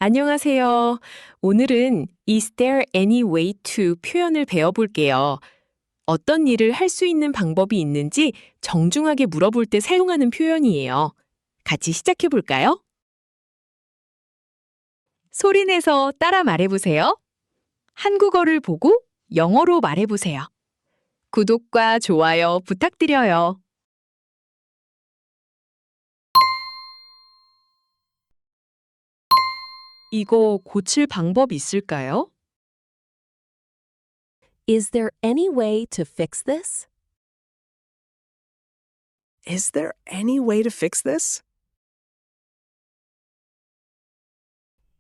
안녕하세요. 오늘은 Is there any way to 표현을 배워볼게요. 어떤 일을 할 수 있는 방법이 있는지 정중하게 물어볼 때 사용하는 표현이에요. 같이 시작해볼까요? 소리내서 따라 말해보세요. 한국어를 보고 영어로 말해보세요. 구독과 좋아요 부탁드려요. 이거 고칠 방법 있을까요? Is there any way to fix this? Is there any way to fix this?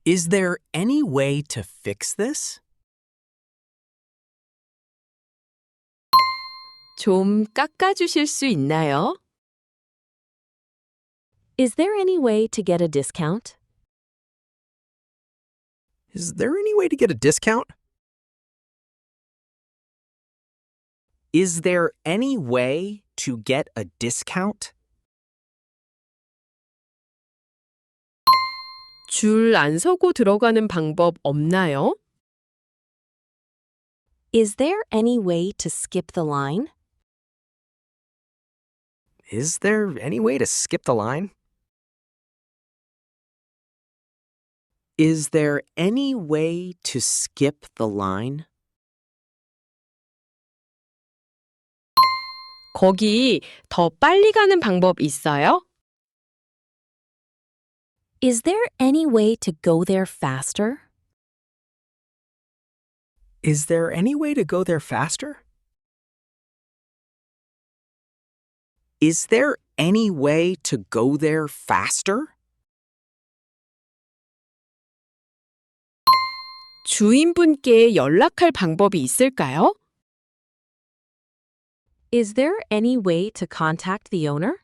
Is there any way to fix this? 좀 깎아주실 수 있나요? Is there any way to get a discount? Is there any way to get a discount? Is there any way to get a discount? 줄 안 서고 들어가는 방법 없나요? Is there any way to skip the line? Is there any way to skip the line? Is there any way to skip the line? 거기 더 빨리 가는 방법 있어요? Is there any way to go there faster? Is there any way to go there faster? Is there any way to go there faster? 주인분께 연락할 방법이 있을까요? Is there any way to contact the owner?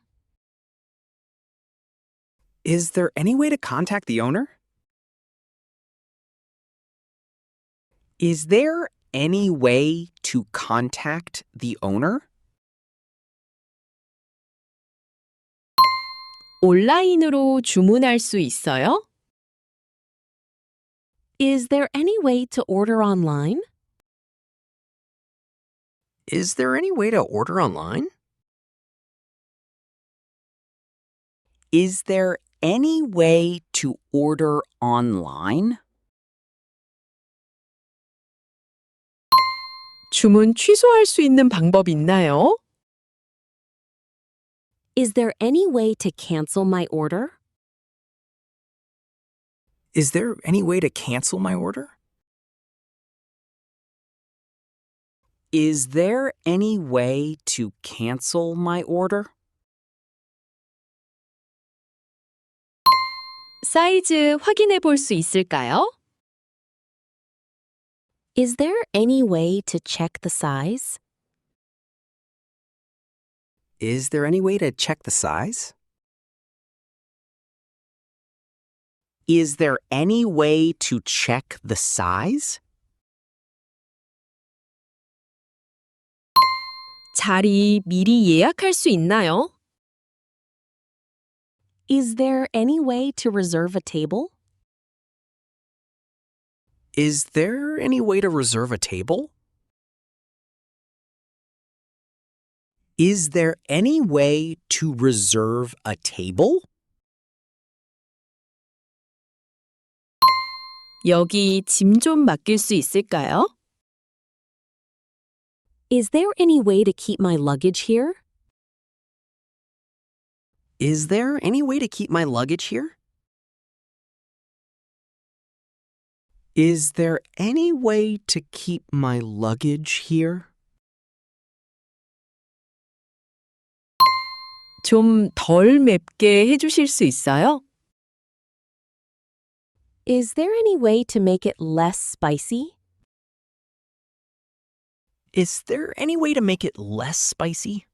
Is there any way to contact the owner? Is there any way to contact the owner? 온라인으로 주문할 수 있어요? Is there any way to order online? Is there any way to order online? Is there any way to order online? 주문 취소할 수 있는 방법 있나요? Is there any way to cancel my order? Is there any way to cancel my order? Is there any way to cancel my order? 사이즈 확인해 볼 수 있을까요? Is there any way to check the size? Is there any way to check the size? Is there any way to check the size? 자리 미리 예약할 수 있나요? Is there any way to reserve a table? Is there any way to reserve a table? Is there any way to reserve a table? 여기 짐 좀 맡길 수 있을까요? Is there any way to keep my luggage here? Is there any way to keep my luggage here? Is there any way to keep my luggage here? 좀 덜 맵게 해주실 수 있어요? Is there any way to make it less spicy? Is there any way to make it less spicy?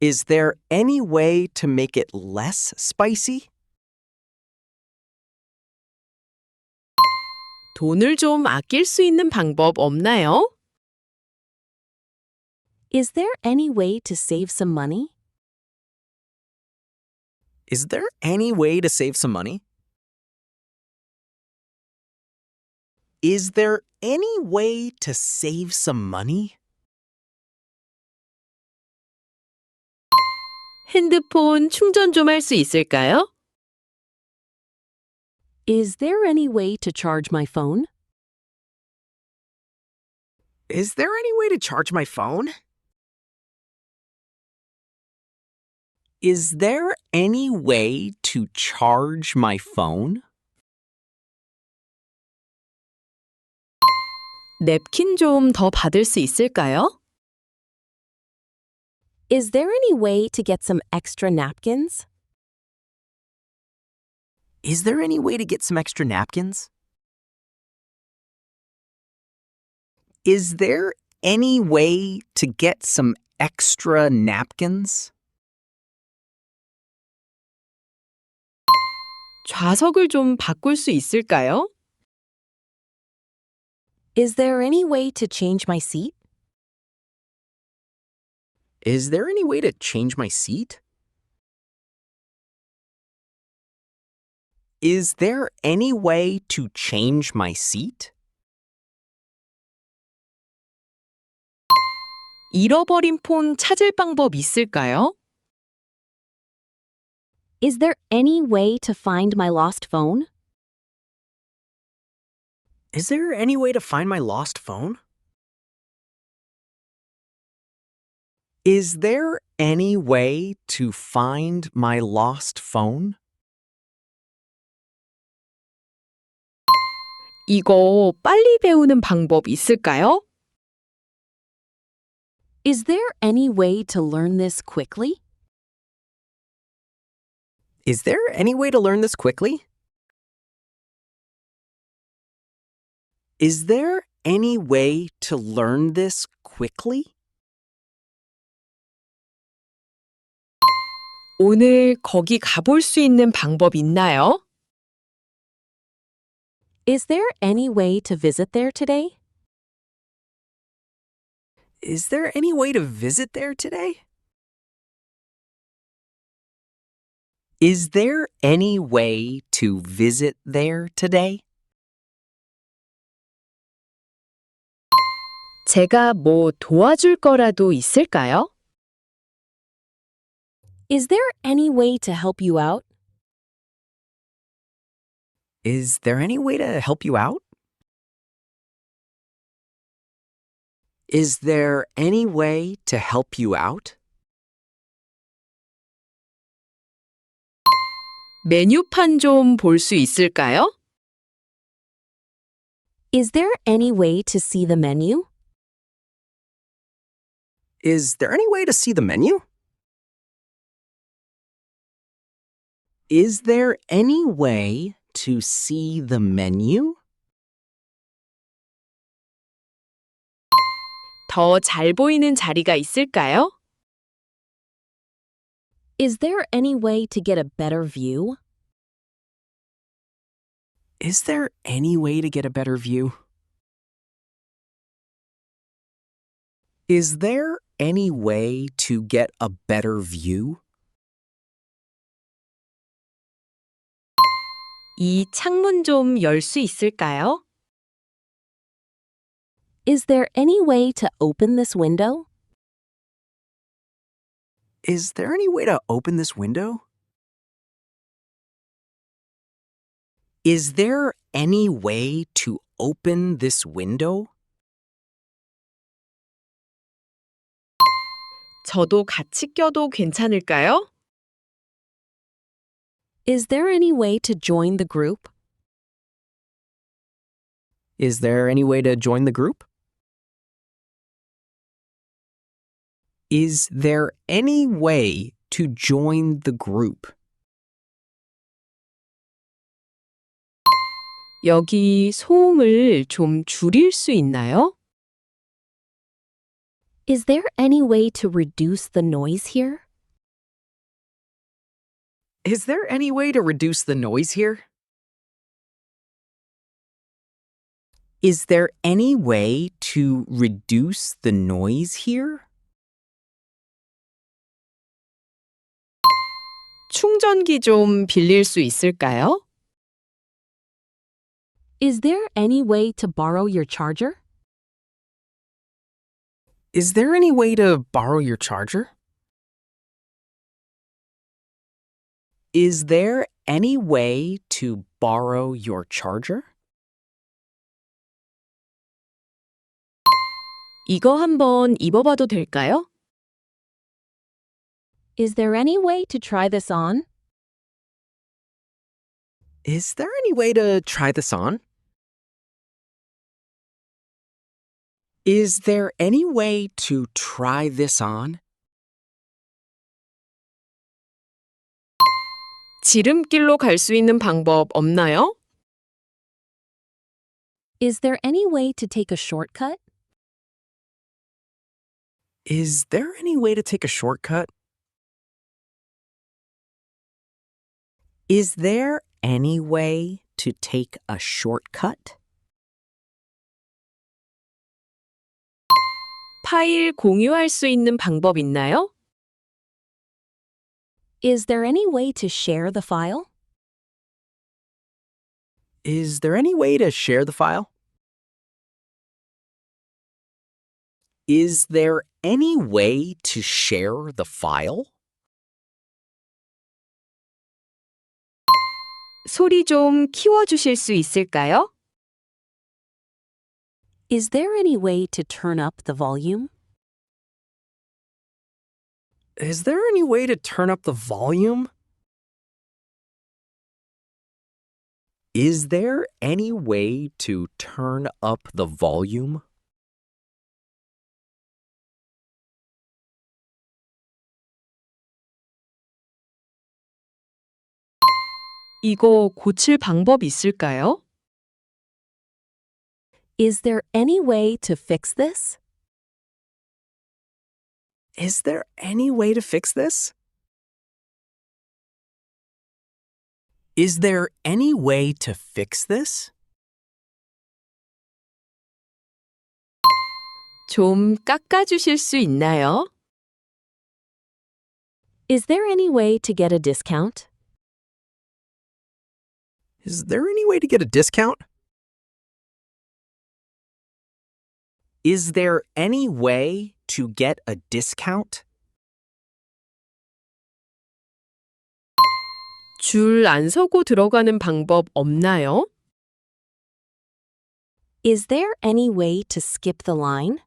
Is there any way to make it less spicy? 돈을 좀 아낄 수 있는 방법 없나요? Is there any way to save some money? Is there any way to save some money? Is there any way to save some money? 핸드폰 충전 좀 할 수 있을까요? Is there any way to charge my phone? Is there any way to charge my phone? Is there any way to charge my phone? 냅킨 좀 더 받을 수 있을까요? Is there any way to get some extra napkins? Is there any way to get some extra napkins? Is there any way to get some extra napkins? 좌석을 좀 바꿀 수 있을까요? Is there any way to change my seat? Is there any way to change my seat? Is there any way to change my seat? 잃어버린 폰 찾을 방법 있을까요? Is there any way to find my lost phone? Is there any way to find my lost phone? Is there any way to find my lost phone? 이거 빨리 배우는 방법 있을까요? Is there any way to learn this quickly? Is there any way to learn this quickly? Is there any way to learn this quickly? 오늘 거기 가볼 수 있는 방법 있나요? Is there any way to visit there today? Is there any way to visit there today? Is there any way to visit there today? 제가 뭐 도와줄 거라도 있을까요? Is there any way to help you out? Is there any way to help you out? Is there any way to help you out? 메뉴판 좀 볼 수 있을까요? Is there any way to see the menu? Is there any way to see the menu? Is there any way to see the menu? 더 잘 보이는 자리가 있을까요? Is there any way to get a better view? Is there any way to get a better view? Is there any way to get a better view? 이 창문 좀 열 수 있을까요? Is there any way to open this window? Is there any way to open this window? Is there any way to open this window? 저도 같이 껴도 괜찮을까요? Is there any way to join the group? Is there any way to join the group? Is there any way to join the group? 여기 소음을 좀 줄일 수 있나요? Is there any way to reduce the noise here? Is there any way to reduce the noise here? Is there any way to reduce the noise here? 충전기 좀 빌릴 수 있을까요? Is there any way to borrow your charger? Is there any way to borrow your charger? Is there any way to borrow your charger? 이거 한번 입어봐도 될까요? Is there any way to try this on? Is there any way to try this on? Is there any way to try this on? 지름길로 갈 수 있는 방법 없나요? Is there any way to take a shortcut? Is there any way to take a shortcut? Is there any way to take a shortcut? 파일 공유할 수 있는 방법 있나요? Is there any way to share the file? Is there any way to share the file? Is there any way to share the file? 소리 좀 키워주실 수 있을까요? Is there any way to turn up the volume? Is there any way to turn up the volume? Is there any way to turn up the volume? 이거 고칠 방법 있을까요? Is there any way to fix this? Is there any way to fix this? Is there any way to fix this? 좀 깎아주실 수 있나요? Is there any way to get a discount? Is there any way to get a discount? Is there any way to get a discount? 줄 안 서고 들어가는 방법 없나요? Is there any way to skip the line?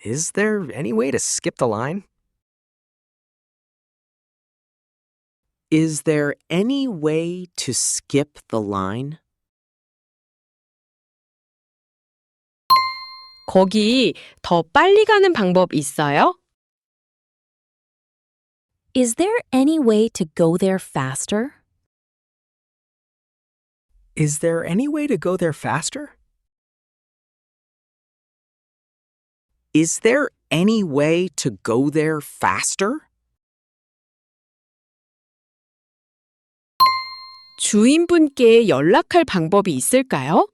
Is there any way to skip the line? Is there any way to skip the line? 거기 더 빨리 가는 방법 있어요? Is there any way to go there faster? Is there any way to go there faster? Is there any way to go there faster? 주인분께 연락할 방법이 있을까요?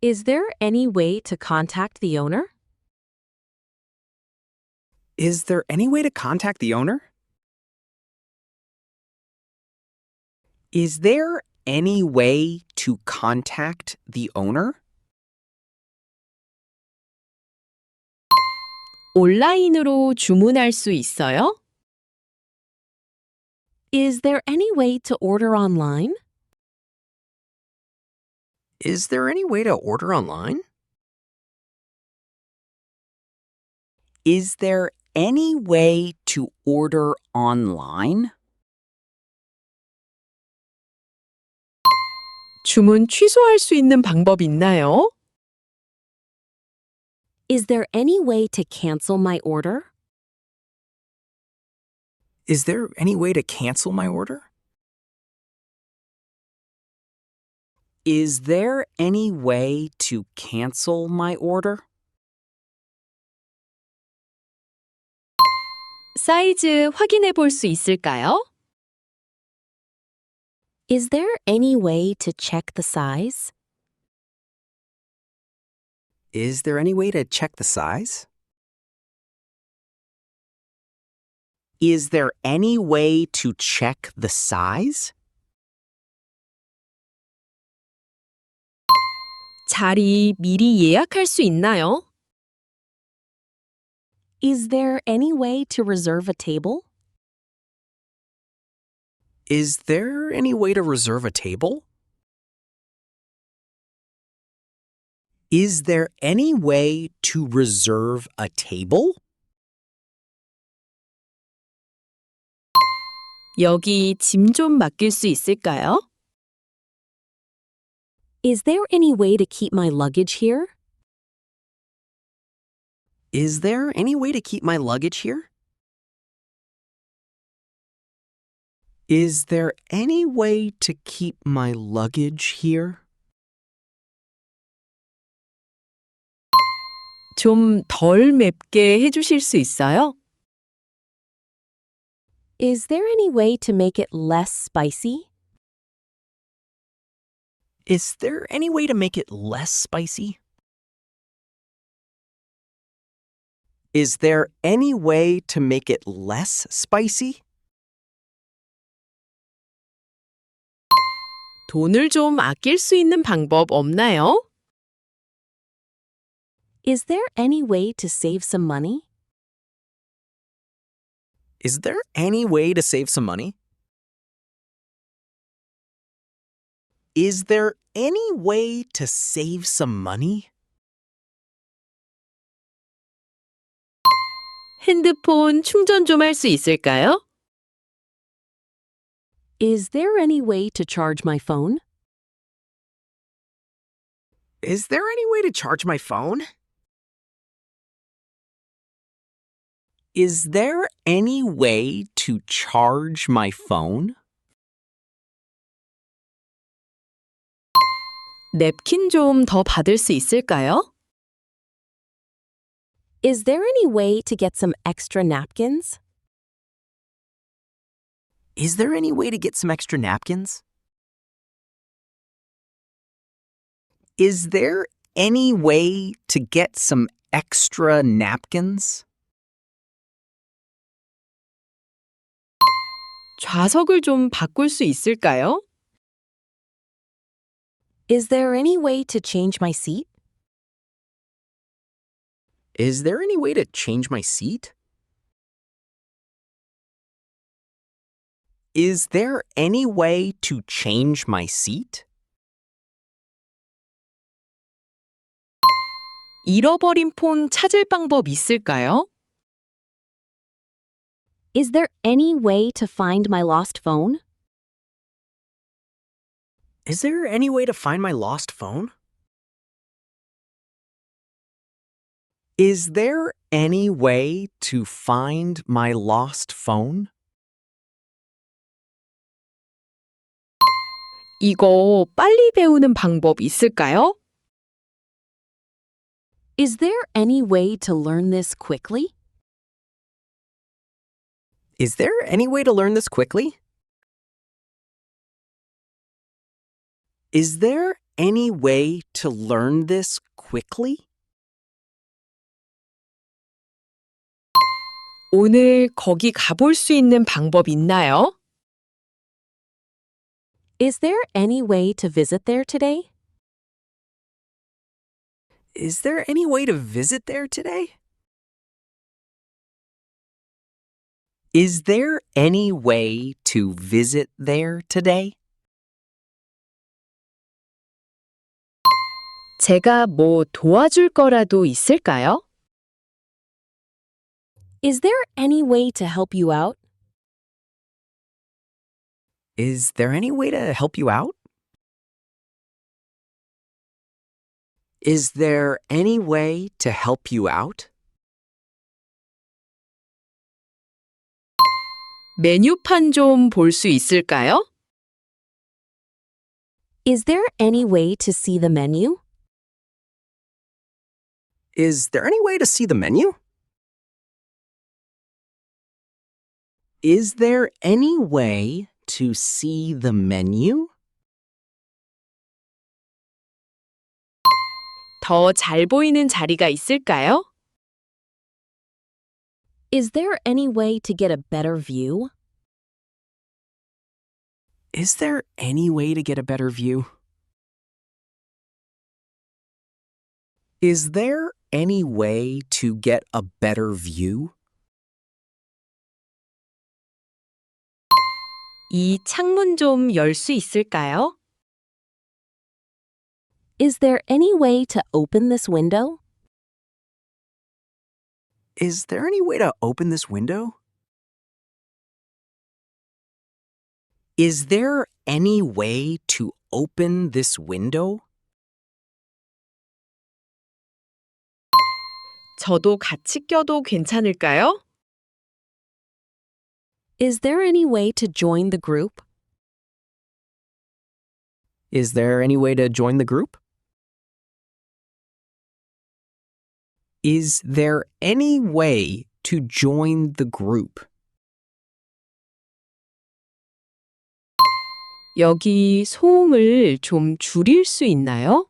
Is there any way to contact the owner? Is there any way to contact the owner? Is there any way to contact the owner? 온라인으로 주문할 수 있어요? Is there any way to order online? Is there any way to order online? Is there any way to order online? 주문 취소할 수 있는 방법 있나요? Is there any way to cancel my order? Is there any way to cancel my order? Is there any way to cancel my order? 사이즈 확인해 볼 수 있을까요? Is there any way to check the size? Is there any way to check the size? Is there any way to check the size? 자리 미리 예약할 수 있나요? Is there any way to reserve a table? Is there any way to reserve a table? Is there any way to reserve a table? 여기 짐 좀 맡길 수 있을까요? Is there any way to keep my luggage here? Is there any way to keep my luggage here? Is there any way to keep my luggage here? 좀 덜 맵게 해주실 수 있어요? Is there any way to make it less spicy? Is there any way to make it less spicy? Is there any way to make it less spicy? 돈을 좀 아낄 수 있는 방법 없나요? Is there any way to save some money? Is there any way to save some money? Is there any way to save some money? 핸드폰 충전 좀 할 수 있을까요? Is there any way to charge my phone? Is there any way to charge my phone? Is there any way to charge my phone? 냅킨 좀 더 받을 수 있을까요? Is there any way to get some extra napkins? Is there any way to get some extra napkins? Is there any way to get some extra napkins? 좌석을 좀 바꿀 수 있을까요? Is there any way to change my seat? Is there any way to change my seat? Is there any way to change my seat? 잃어버린 폰 찾을 방법 있을까요? Is there any way to find my lost phone? Is there any way to find my lost phone? Is there any way to find my lost phone? 이거 빨리 배우는 방법 있을까요? Is there any way to learn this quickly? Is there any way to learn this quickly? Is there any way to learn this quickly? 오늘 거기 가볼 수 있는 방법 있나요? Is there any way to visit there today? Is there any way to visit there today? Is there any way to visit there today? 제가 뭐 도와줄 거라도 있을까요? Is there any way to help you out? Is there any way to help you out? Is there any way to help you out? 메뉴판 좀 볼 수 있을까요? Is there any way to see the menu? Is there any way to see the menu? Is there any way to see the menu? 더 잘 보이는 자리가 있을까요? Is there any way to get a better view? Is there any way to get a better view? Is there any way to get a better view? 이 창문 좀 열 수 있을까요? Is there any way to open this window? Is there any way to open this window? Is there any way to open this window? 저도 같이 껴도 괜찮을까요? Is there any way to join the group? Is there any way to join the group? Is there any way to join the group? 여기 소음을 좀 줄일 수 있나요?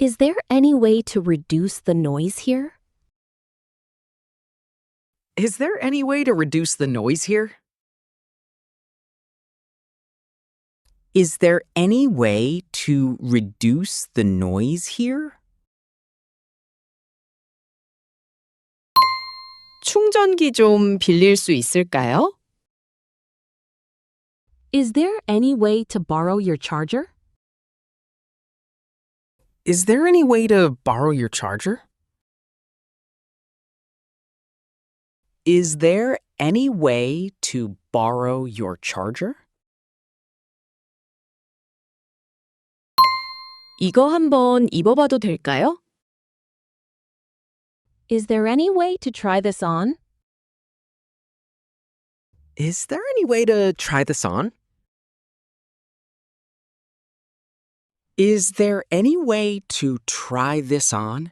Is there any way to reduce the noise here? Is there any way to reduce the noise here? Is there any way to reduce the noise here? 충전기 좀 빌릴 수 있을까요? Is there any way to borrow your charger? Is there any way to borrow your charger? Is there any way to borrow your charger? 이거 한번 입어봐도 될까요? Is there any way to try this on? Is there any way to try this on? Is there any way to try this on?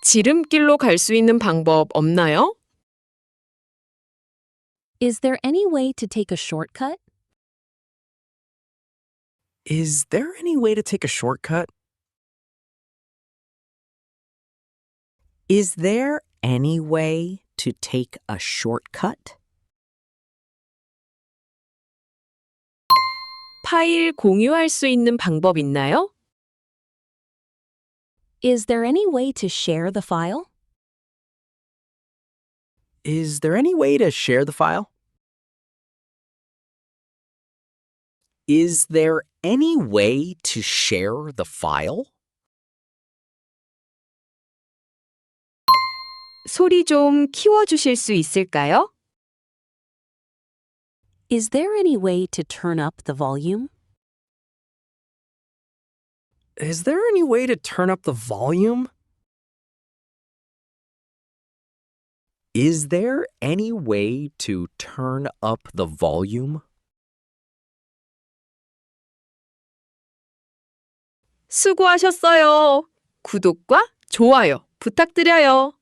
지름길로 갈 수 있는 방법 없나요? Is there any way to take a shortcut? Is there any way to take a shortcut? Is there any way to take a shortcut? 파일 공유할 수 있는 방법 있나요? Is there any way to share the file? Is there any way to share the file? Is there any way to share the file? 소리 좀 키워주실 수 있을까요? Is there any way to turn up the volume? Is there any way to turn up the volume? Is there any way to turn up the volume? 수고하셨어요. 구독과 좋아요 부탁드려요.